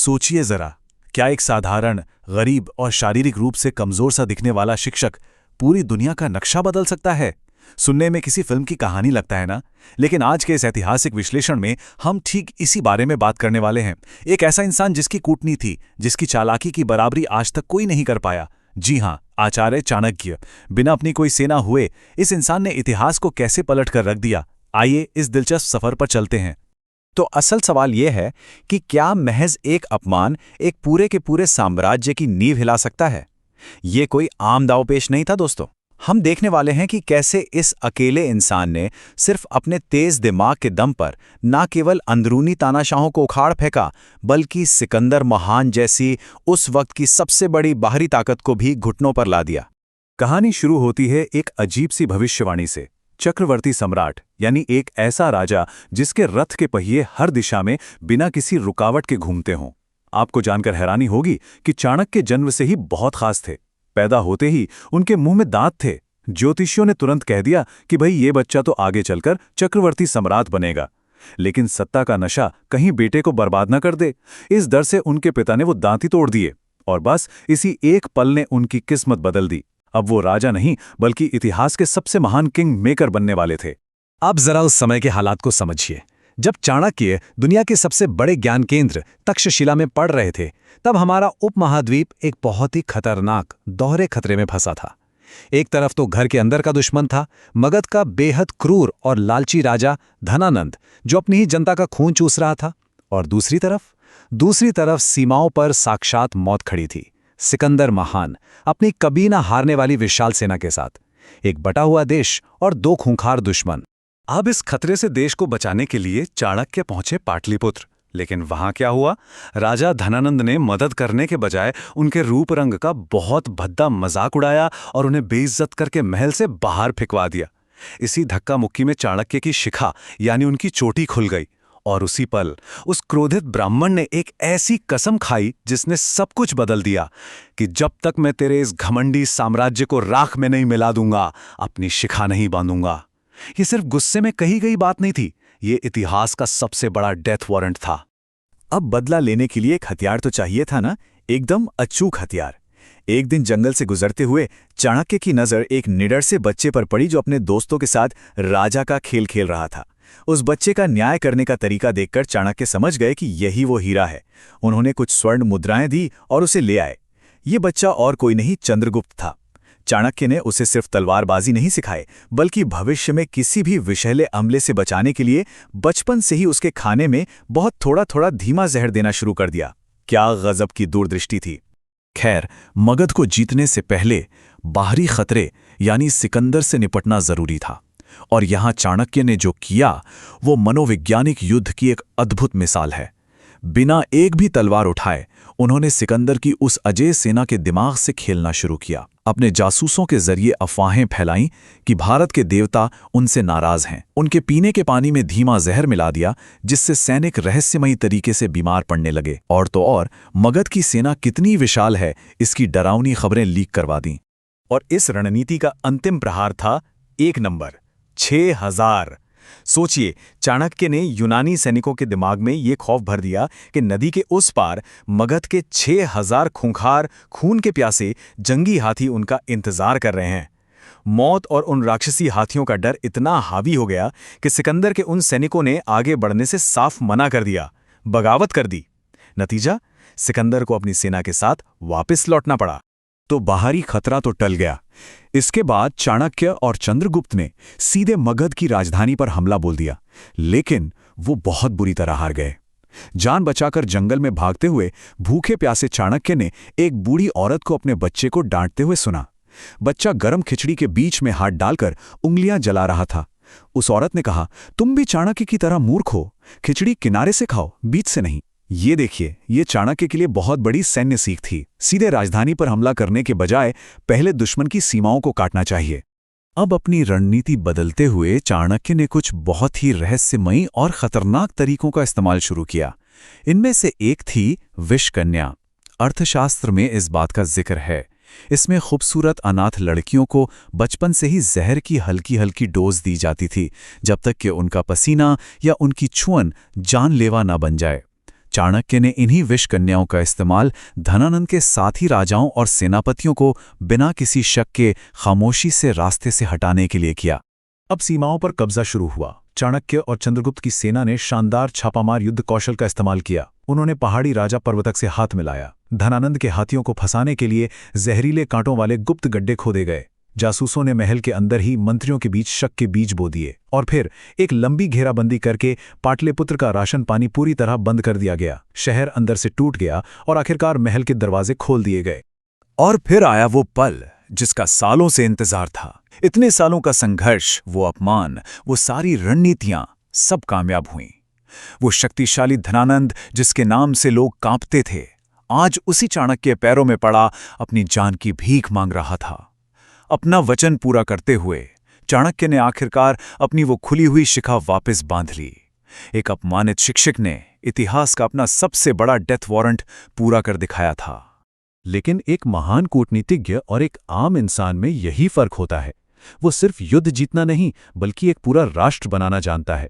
सोचिए जरा, क्या एक साधारण, गरीब और शारीरिक रूप से कमजोर सा दिखने वाला शिक्षक पूरी दुनिया का नक्शा बदल सकता है? सुनने में किसी फिल्म की कहानी लगता है ना, लेकिन आज के इस ऐतिहासिक विश्लेषण में हम ठीक इसी बारे में बात करने वाले हैं। एक ऐसा इंसान जिसकी कूटनीति, जिसकी चालाकी की बराबरी आज तक कोई नहीं कर पाया। जी हां, आचार्य चाणक्य। बिना अपनी कोई सेना हुए इस इंसान ने इतिहास को कैसे पलट कर रख दिया? आइए इस दिलचस्प सफर पर चलते हैं। तो असल सवाल यह है कि क्या महज एक अपमान एक पूरे के पूरे साम्राज्य की नींव हिला सकता है? ये कोई आम दांवपेच नहीं था दोस्तों। हम देखने वाले हैं कि कैसे इस अकेले इंसान ने सिर्फ अपने तेज दिमाग के दम पर न केवल अंदरूनी तानाशाहों को उखाड़ फेंका, बल्कि सिकंदर महान जैसी उस वक्त की सबसे बड़ी बाहरी ताकत को भी घुटनों पर ला दिया। कहानी शुरू होती है एक अजीब सी भविष्यवाणी से। चक्रवर्ती सम्राट, यानी एक ऐसा राजा जिसके रथ के पहिए हर दिशा में बिना किसी रुकावट के घूमते हों। आपको जानकर हैरानी होगी कि चाणक्य जन्म से ही बहुत खास थे। पैदा होते ही उनके मुंह में दांत थे। ज्योतिषियों ने तुरंत कह दिया कि भाई ये बच्चा तो आगे चलकर चक्रवर्ती सम्राट बनेगा। लेकिन सत्ता का नशा कहीं बेटे को बर्बाद न कर दे, इस डर से उनके पिता ने वो दांत ही तोड़ दिए। और बस इसी एक पल ने उनकी किस्मत बदल दी। अब वो राजा नहीं, बल्कि इतिहास के सबसे महान किंग मेकर बनने वाले थे। अब जरा उस समय के हालात को समझिए। जब चाणक्य दुनिया के सबसे बड़े ज्ञान केंद्र तक्षशिला में पढ़ रहे थे, तब हमारा उपमहाद्वीप एक बहुत ही खतरनाक दोहरे खतरे में फंसा था। एक तरफ तो घर के अंदर का दुश्मन था, मगध का बेहद क्रूर और लालची राजा धनानंद, जो अपनी ही जनता का खून चूस रहा था। और दूसरी तरफ सीमाओं पर साक्षात मौत खड़ी थी, सिकंदर महान, अपनी कभी ना हारने वाली विशाल सेना के साथ। एक बटा हुआ देश और दो खूंखार दुश्मन। अब इस खतरे से देश को बचाने के लिए चाणक्य पहुंचे पाटलिपुत्र। लेकिन वहां क्या हुआ? राजा धनानंद ने मदद करने के बजाय उनके रूप रंग का बहुत भद्दा मजाक उड़ाया और उन्हें बेइज्जत करके महल से बाहर फेंकवा दिया। इसी धक्का मुक्की में चाणक्य की शिखा यानी उनकी चोटी खुल गई। और उसी पल उस क्रोधित ब्राह्मण ने एक ऐसी कसम खाई जिसने सब कुछ बदल दिया कि जब तक मैं तेरे इस घमंडी साम्राज्य को राख में नहीं मिला दूंगा, अपनी शिखा नहीं बांधूंगा। ये सिर्फ गुस्से में कही गई बात नहीं थी, ये इतिहास का सबसे बड़ा डेथ वारंट था। अब बदला लेने के लिए एक हथियार तो चाहिए था ना, एकदम अचूक हथियार। एक दिन जंगल से गुजरते हुए चाणक्य की नजर एक निडर से बच्चे पर पड़ी जो अपने दोस्तों के साथ राजा का खेल खेल रहा था। उस बच्चे का न्याय करने का तरीका देखकर चाणक्य समझ गए कि यही वो हीरा है। उन्होंने कुछ स्वर्ण मुद्राएं दी और उसे ले आए। ये बच्चा और कोई नहीं, चंद्रगुप्त था। चाणक्य ने उसे सिर्फ तलवारबाजी नहीं सिखाई, बल्कि भविष्य में किसी भी विषैले अमले से बचाने के लिए बचपन से ही उसके खाने में बहुत थोड़ा थोड़ा धीमा जहर देना शुरू कर दिया। क्या गजब की दूरदृष्टि थी। खैर, मगध को जीतने से पहले बाहरी खतरे यानी सिकंदर से निपटना जरूरी था। और यहां चाणक्य ने जो किया वो मनोवैज्ञानिक युद्ध की एक अद्भुत मिसाल है। बिना एक भी तलवार उठाए उन्होंने सिकंदर की उस अजेय सेना के दिमाग से खेलना शुरू किया। अपने जासूसों के जरिए अफवाहें फैलाईं कि भारत के देवता उनसे नाराज हैं। उनके पीने के पानी में धीमा जहर मिला दिया, जिससे सैनिक रहस्यमयी तरीके से बीमार पड़ने लगे। और तो और मगध की सेना कितनी विशाल है, इसकी डरावनी खबरें लीक करवा दीं। और इस रणनीति का अंतिम प्रहार था एक नंबर, 6000। सोचिए, चाणक्य ने यूनानी सैनिकों के दिमाग में ये खौफ भर दिया कि नदी के उस पार मगध के 6000 खूंखार, खून के प्यासे जंगी हाथी उनका इंतजार कर रहे हैं। मौत और उन राक्षसी हाथियों का डर इतना हावी हो गया कि सिकंदर के उन सैनिकों ने आगे बढ़ने से साफ मना कर दिया, बगावत कर दी। नतीजा, सिकंदर को अपनी सेना के साथ वापस लौटना पड़ा। तो बाहरी खतरा तो टल गया। इसके बाद चाणक्य और चंद्रगुप्त ने सीधे मगध की राजधानी पर हमला बोल दिया, लेकिन वो बहुत बुरी तरह हार गए। जान बचाकर जंगल में भागते हुए भूखे प्यासे चाणक्य ने एक बूढ़ी औरत को अपने बच्चे को डांटते हुए सुना। बच्चा गरम खिचड़ी के बीच में हाथ डालकर उंगलियां जला रहा था। उस औरत ने कहा, तुम भी चाणक्य की तरह मूर्ख हो, खिचड़ी किनारे से खाओ, बीच से नहीं। ये देखिए, ये चाणक्य के लिए बहुत बड़ी सैन्य सीख थी। सीधे राजधानी पर हमला करने के बजाय पहले दुश्मन की सीमाओं को काटना चाहिए। अब अपनी रणनीति बदलते हुए चाणक्य ने कुछ बहुत ही रहस्यमयी और खतरनाक तरीकों का इस्तेमाल शुरू किया। इनमें से एक थी विष कन्या। अर्थशास्त्र में इस बात का जिक्र है। इसमें खूबसूरत अनाथ लड़कियों को बचपन से ही जहर की हल्की हल्की डोज दी जाती थी, जब तक कि उनका पसीना या उनकी छुअन जानलेवा न बन जाए। चाणक्य ने इन्हीं विष कन्याओं का इस्तेमाल धनानंद के साथी राजाओं और सेनापतियों को बिना किसी शक के खामोशी से रास्ते से हटाने के लिए किया। अब सीमाओं पर कब्जा शुरू हुआ। चाणक्य और चंद्रगुप्त की सेना ने शानदार छापामार युद्ध कौशल का इस्तेमाल किया। उन्होंने पहाड़ी राजा पर्वतक से हाथ मिलाया। धनानंद के हाथियों को फंसाने के लिए जहरीले कांटों वाले गुप्त गड्ढे खोदे गए। जासूसों ने महल के अंदर ही मंत्रियों के बीच शक के बीज बो दिए और फिर एक लंबी घेराबंदी करके पाटलिपुत्र का राशन पानी पूरी तरह बंद कर दिया गया। शहर अंदर से टूट गया और आखिरकार महल के दरवाजे खोल दिए गए। और फिर आया वो पल जिसका सालों से इंतजार था। इतने सालों का संघर्ष, वो अपमान, वो सारी रणनीतियां सब कामयाब हुईं। वो शक्तिशाली धनानंद जिसके नाम से लोग कांपते थे, आज उसी चाणक्य पैरों में पड़ा अपनी जान की भीख मांग रहा था। अपना वचन पूरा करते हुए चाणक्य ने आखिरकार अपनी वो खुली हुई शिखा वापस बांध ली। एक अपमानित शिक्षक ने इतिहास का अपना सबसे बड़ा डेथ वारंट पूरा कर दिखाया था। लेकिन एक महान कूटनीतिज्ञ और एक आम इंसान में यही फर्क होता है। वो सिर्फ युद्ध जीतना नहीं बल्कि एक पूरा राष्ट्र बनाना जानता है।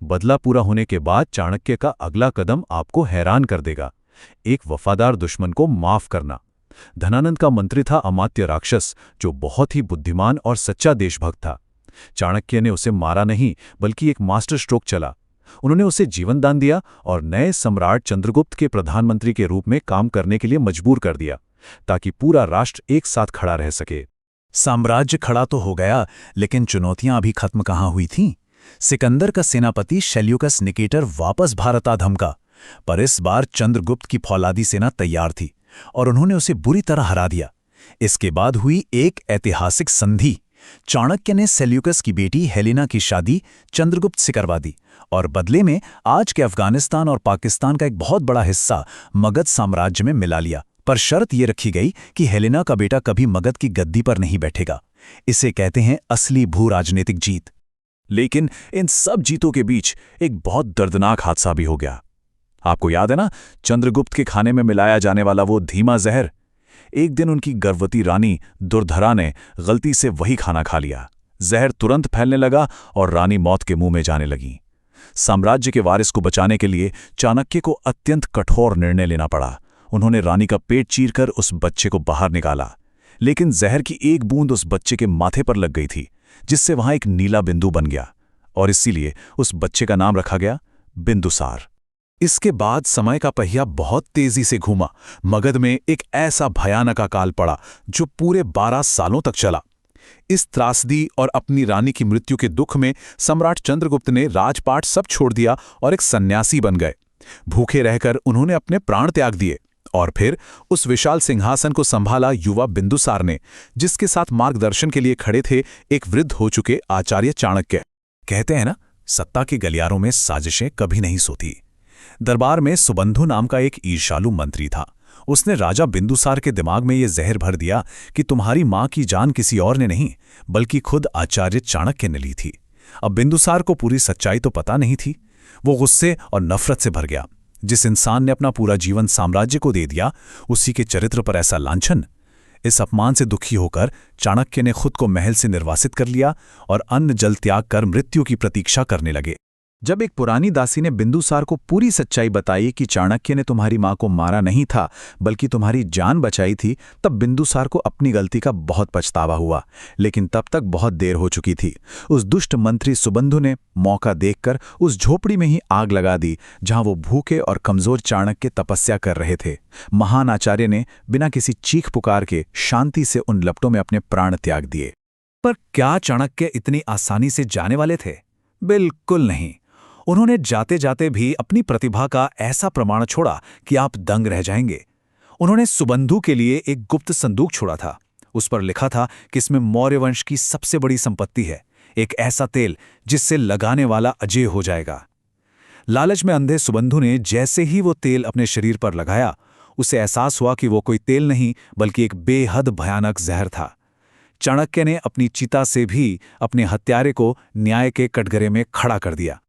बदला पूरा होने के बाद चाणक्य का अगला कदम आपको हैरान कर देगा। एक वफादार दुश्मन को माफ करना। धनानंद का मंत्री था अमात्य राक्षस, जो बहुत ही बुद्धिमान और सच्चा देशभक्त था। चाणक्य ने उसे मारा नहीं बल्कि एक मास्टर स्ट्रोक चला। उन्होंने उसे जीवन दान दिया और नए सम्राट चंद्रगुप्त के प्रधानमंत्री के रूप में काम करने के लिए मजबूर कर दिया, ताकि पूरा राष्ट्र एक साथ खड़ा रह सके। साम्राज्य खड़ा तो हो गया, लेकिन चुनौतियां अभी खत्म कहाँ हुई थीं। सिकंदर का सेनापति सेल्यूकस निकेटर वापस भारत आ धमका, पर इस बार चंद्रगुप्त की फौलादी सेना तैयार थी और उन्होंने उसे बुरी तरह हरा दिया। इसके बाद हुई एक ऐतिहासिक संधि। चाणक्य ने सेल्यूकस की बेटी हेलेना की शादी चंद्रगुप्त से करवा दी और बदले में आज के अफगानिस्तान और पाकिस्तान का एक बहुत बड़ा हिस्सा मगध साम्राज्य में मिला लिया। पर शर्त ये रखी गई कि हेलेना का बेटा कभी मगध की गद्दी पर नहीं बैठेगा। इसे कहते हैं असली भू राजनीतिक जीत। लेकिन इन सब जीतों के बीच एक बहुत दर्दनाक हादसा भी हो गया। आपको याद है ना, चंद्रगुप्त के खाने में मिलाया जाने वाला वो धीमा जहर। एक दिन उनकी गर्भवती रानी दुर्धरा ने गलती से वही खाना खा लिया। जहर तुरंत फैलने लगा और रानी मौत के मुंह में जाने लगी। साम्राज्य के वारिस को बचाने के लिए चाणक्य को अत्यंत कठोर निर्णय लेना पड़ा। उन्होंने रानी का पेट चीरकर उस बच्चे को बाहर निकाला, लेकिन जहर की एक बूंद उस बच्चे के माथे पर लग गई थी, जिससे वहां एक नीला बिंदु बन गया और इसीलिए उस बच्चे का नाम रखा गया बिंदुसार। इसके बाद समय का पहिया बहुत तेजी से घूमा। मगध में एक ऐसा भयानक अकाल पड़ा जो पूरे 12 सालों तक चला। इस त्रासदी और अपनी रानी की मृत्यु के दुख में सम्राट चंद्रगुप्त ने राजपाट सब छोड़ दिया और एक सन्यासी बन गए। भूखे रहकर उन्होंने अपने प्राण त्याग दिए और फिर उस विशाल सिंहासन को संभाला युवा बिंदुसार ने, जिसके साथ मार्गदर्शन के लिए खड़े थे एक वृद्ध हो चुके आचार्य चाणक्य। कहते हैं ना, सत्ता के गलियारों में साजिशें कभी नहीं सोती। दरबार में सुबंधु नाम का एक ईर्ष्यालु मंत्री था। उसने राजा बिंदुसार के दिमाग में ये जहर भर दिया कि तुम्हारी मां की जान किसी और ने नहीं बल्कि खुद आचार्य चाणक्य ने ली थी। अब बिंदुसार को पूरी सच्चाई तो पता नहीं थी। वो गुस्से और नफरत से भर गया। जिस इंसान ने अपना पूरा जीवन साम्राज्य को दे दिया, उसी के चरित्र पर ऐसा लांछन। इस अपमान से दुखी होकर चाणक्य ने खुद को महल से निर्वासित कर लिया और अन्न जल त्याग कर मृत्यु की प्रतीक्षा करने लगे। जब एक पुरानी दासी ने बिंदुसार को पूरी सच्चाई बताई कि चाणक्य ने तुम्हारी मां को मारा नहीं था बल्कि तुम्हारी जान बचाई थी, तब बिंदुसार को अपनी गलती का बहुत पछतावा हुआ। लेकिन तब तक बहुत देर हो चुकी थी। उस दुष्ट मंत्री सुबंधु ने मौका देखकर उस झोपड़ी में ही आग लगा दी जहां वो भूखे और कमजोर चाणक्य तपस्या कर रहे थे। महान आचार्य ने बिना किसी चीख पुकार के शांति से उन लपटों में अपने प्राण त्याग दिए। पर क्या चाणक्य इतनी आसानी से जाने वाले थे? बिल्कुल नहीं। उन्होंने जाते जाते भी अपनी प्रतिभा का ऐसा प्रमाण छोड़ा कि आप दंग रह जाएंगे। उन्होंने सुबंधु के लिए एक गुप्त संदूक छोड़ा था। उस पर लिखा था कि इसमें मौर्य वंश की सबसे बड़ी संपत्ति है, एक ऐसा तेल जिससे लगाने वाला अजेय हो जाएगा। लालच में अंधे सुबंधु ने जैसे ही वो तेल अपने शरीर पर लगाया, उसे एहसास हुआ कि वो कोई तेल नहीं बल्कि एक बेहद भयानक जहर था। चाणक्य ने अपनी चिता से भी अपने हत्यारे को न्याय के कटघरे में खड़ा कर दिया।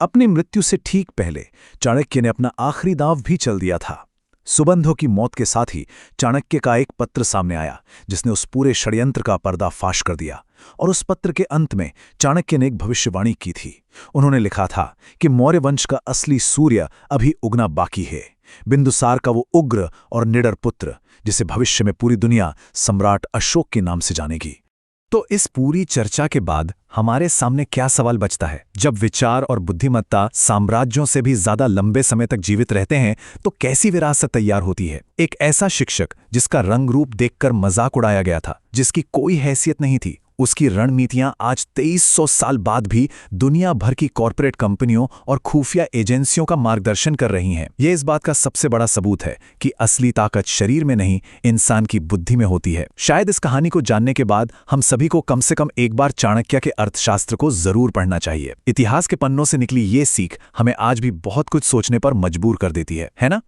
अपनी मृत्यु से ठीक पहले चाणक्य ने अपना आखिरी दांव भी चल दिया था। सुबंधु की मौत के साथ ही चाणक्य का एक पत्र सामने आया जिसने उस पूरे षड्यंत्र का पर्दाफाश कर दिया। और उस पत्र के अंत में चाणक्य ने एक भविष्यवाणी की थी। उन्होंने लिखा था कि मौर्य वंश का असली सूर्य अभी उगना बाकी है, बिंदुसार का वो उग्र और निडर पुत्र जिसे भविष्य में पूरी दुनिया सम्राट अशोक के नाम से जानेगी। तो इस पूरी चर्चा के बाद हमारे सामने क्या सवाल बचता है? जब विचार और बुद्धिमत्ता साम्राज्यों से भी ज्यादा लंबे समय तक जीवित रहते हैं तो कैसी विरासत तैयार होती है? एक ऐसा शिक्षक जिसका रंग रूप देखकर मजाक उड़ाया गया था, जिसकी कोई हैसियत नहीं थी, उसकी रणनीतियां आज 2300 साल बाद भी दुनिया भर की कॉरपोरेट कंपनियों और खुफिया एजेंसियों का मार्गदर्शन कर रही हैं। यह इस बात का सबसे बड़ा सबूत है कि असली ताकत शरीर में नहीं, इंसान की बुद्धि में होती है। शायद इस कहानी को जानने के बाद हम सभी को कम से कम एक बार चाणक्य के अर्थशास्त्र को जरूर पढ़ना चाहिए। इतिहास के पन्नों से निकली ये सीख हमें आज भी बहुत कुछ सोचने पर मजबूर कर देती है ना?